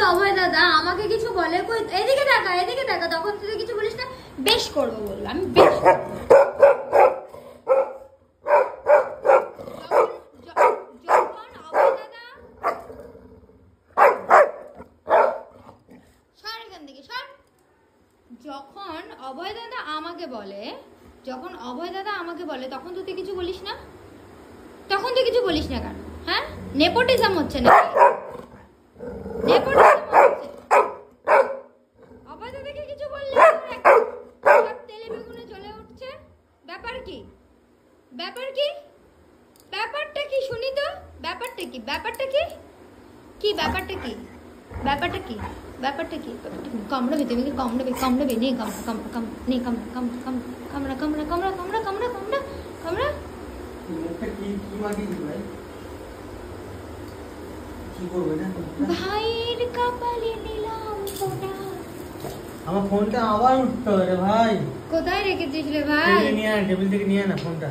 অভয় দাদা আমাকে কিছু বলে, কই এদিকে দেখা, তখন তুই কিছু বলিস না, বেশ করবো বললো, আমি বেশ যখন অভয় দাদা আমাকে বলে, তখন তুই কিছু বলিস না, কেন? হ্যাঁ, নেপোটিজম হচ্ছে না? অভয় দাদাকে কিছু বললে তেলে বেগুনে জ্বলে উঠছে, ব্যাপারটা কি শুনি তো, ব্যাপারটা কি? কামড়াবে তুমি, কামড়াবে নেই, কামড়া। ভাইয়ের কপালে নিলাম ফোঁটা। আমার ফোনটা আবার উঠতো রে ভাই। কোথায় রেখেছিস রে ভাই? টেবিল থেকে নিয়ে না ফোনটা।